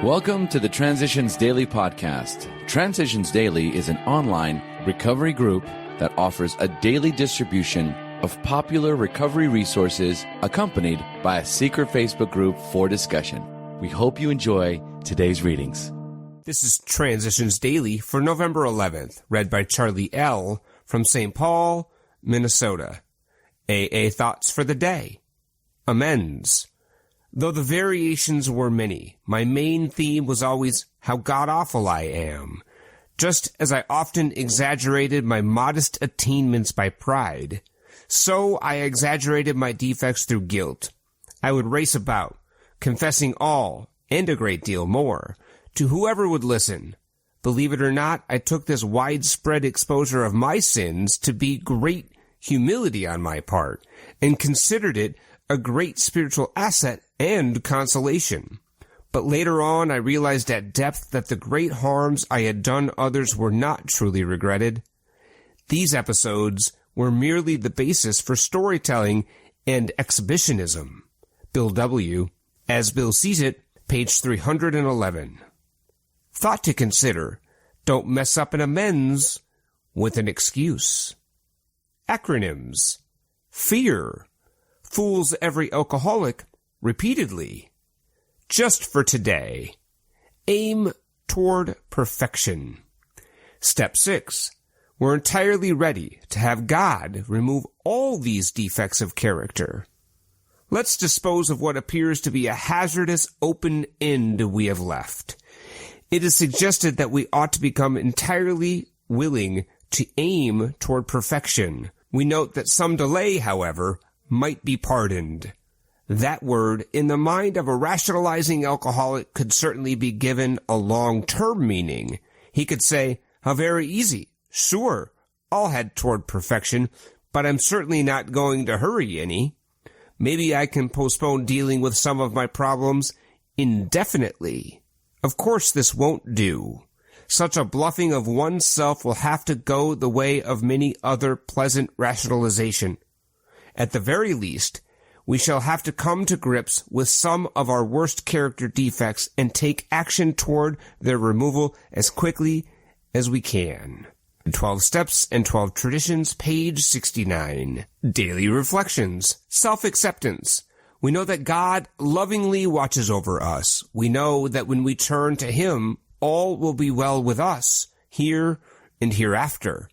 Welcome to the Transitions Daily podcast. Transitions Daily is an online recovery group that offers a daily distribution of popular recovery resources accompanied by a secret Facebook group for discussion. We hope you enjoy today's readings. This is Transitions Daily for November 11th, read by Charlie L. from St. Paul, Minnesota. AA thoughts for the day. Amends. Though the variations were many, my main theme was always how god-awful I am. Just as I often exaggerated my modest attainments by pride, so I exaggerated my defects through guilt. I would race about, confessing all, and a great deal more, to whoever would listen. Believe it or not, I took this widespread exposure of my sins to be great humility on my part, and considered it a great spiritual asset and consolation. But later on, I realized at depth that the great harms I had done others were not truly regretted. These episodes were merely the basis for storytelling and exhibitionism. Bill W., as Bill sees it, page 311. Thought to consider: don't mess up an amends with an excuse. Acronyms: FEAR fools every alcoholic repeatedly. Just for today. Aim toward perfection. Step 6. We're entirely ready to have God remove all these defects of character. Let's dispose of what appears to be a hazardous open end we have left. It is suggested that we ought to become entirely willing to aim toward perfection. We note that some delay, however, might be pardoned. That word, in the mind of a rationalizing alcoholic, could certainly be given a long-term meaning. He could say, how very easy. Sure, I'll head toward perfection, but I'm certainly not going to hurry any. Maybe I can postpone dealing with some of my problems indefinitely. Of course, this won't do. Such a bluffing of oneself will have to go the way of many other pleasant rationalization. At the very least, we shall have to come to grips with some of our worst character defects and take action toward their removal as quickly as we can. 12 Steps and 12 Traditions, page 69. Daily Reflections. Self-acceptance. We know that God lovingly watches over us. We know that when we turn to Him, all will be well with us, here and hereafter.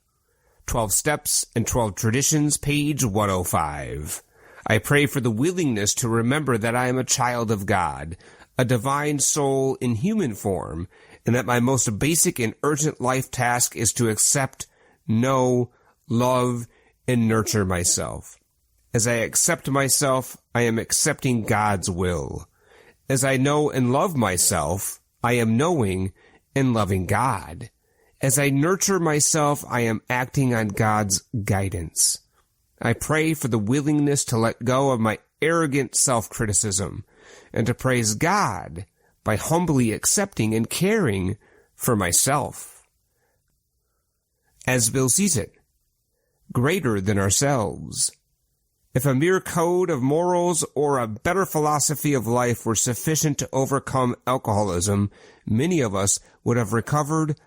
12 Steps and 12 Traditions, page 105. I pray for the willingness to remember that I am a child of God, a divine soul in human form, and that my most basic and urgent life task is to accept, know, love, and nurture myself. As I accept myself, I am accepting God's will. As I know and love myself, I am knowing and loving God. As I nurture myself, I am acting on God's guidance. I pray for the willingness to let go of my arrogant self-criticism and to praise God by humbly accepting and caring for myself. As Bill sees it, greater than ourselves. If a mere code of morals or a better philosophy of life were sufficient to overcome alcoholism, many of us would have recovered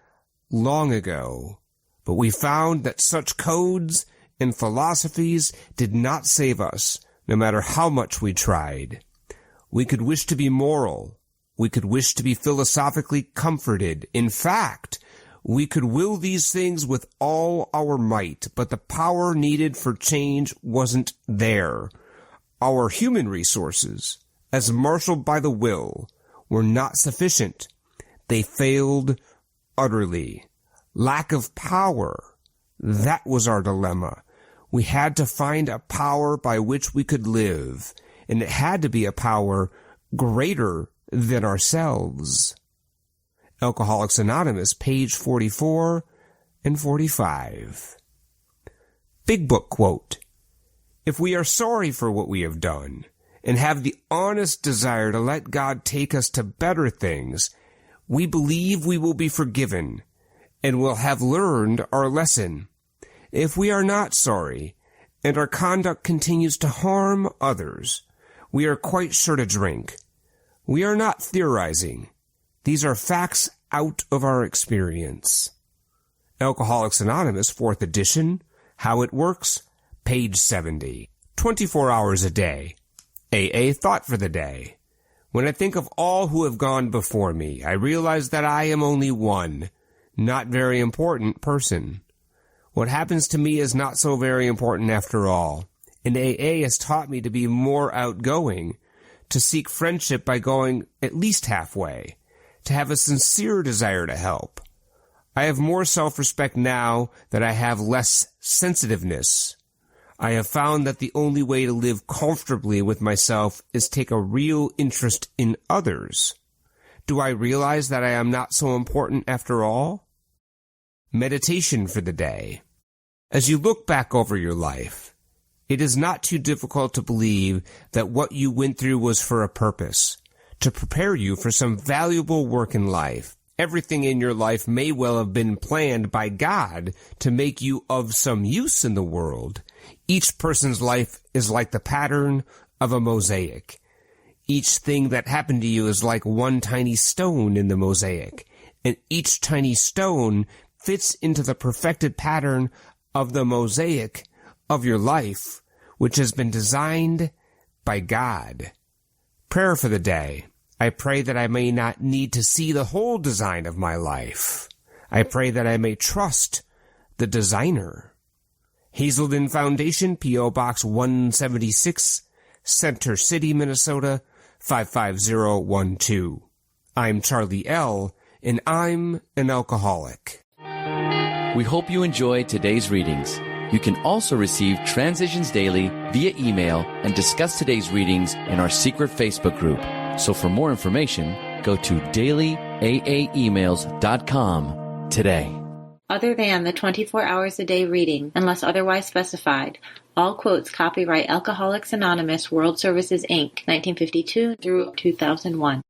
long ago. But we found that such codes and philosophies did not save us, no matter how much we tried. We could wish to be moral. We could wish to be philosophically comforted. In fact, we could will these things with all our might, but the power needed for change wasn't there. Our human resources, as marshaled by the will, were not sufficient. They failed utterly. Lack of power. That was our dilemma. We had to find a power by which we could live, and it had to be a power greater than ourselves. Alcoholics Anonymous, page 44 and 45. Big Book quote: if we are sorry for what we have done and have the honest desire to let God take us to better things, we believe we will be forgiven and will have learned our lesson. If we are not sorry and our conduct continues to harm others, we are quite sure to drink. We are not theorizing. These are facts out of our experience. Alcoholics Anonymous, 4th edition, How It Works, page 70. 24 hours a day. AA thought for the day. When I think of all who have gone before me, I realize that I am only one, not very important person. What happens to me is not so very important after all. And AA has taught me to be more outgoing, to seek friendship by going at least halfway, to have a sincere desire to help. I have more self-respect now that I have less sensitiveness. I have found that the only way to live comfortably with myself is take a real interest in others. Do I realize that I am not so important after all? Meditation for the day. As you look back over your life, it is not too difficult to believe that what you went through was for a purpose, to prepare you for some valuable work in life. Everything in your life may well have been planned by God to make you of some use in the world. Each person's life is like the pattern of a mosaic. Each thing that happened to you is like one tiny stone in the mosaic, and each tiny stone fits into the perfected pattern of the mosaic of your life, which has been designed by God. Prayer for the day. I pray that I may not need to see the whole design of my life. I pray that I may trust the designer. Hazelden Foundation, P.O. Box 176, Center City, Minnesota, 55012. I'm Charlie L., and I'm an alcoholic. We hope you enjoyed today's readings. You can also receive Transitions Daily via email and discuss today's readings in our secret Facebook group. So for more information, go to dailyaaemails.com today. Other than the 24 hours a day reading, unless otherwise specified, all quotes copyright Alcoholics Anonymous World Services, Inc., 1952 through 2001.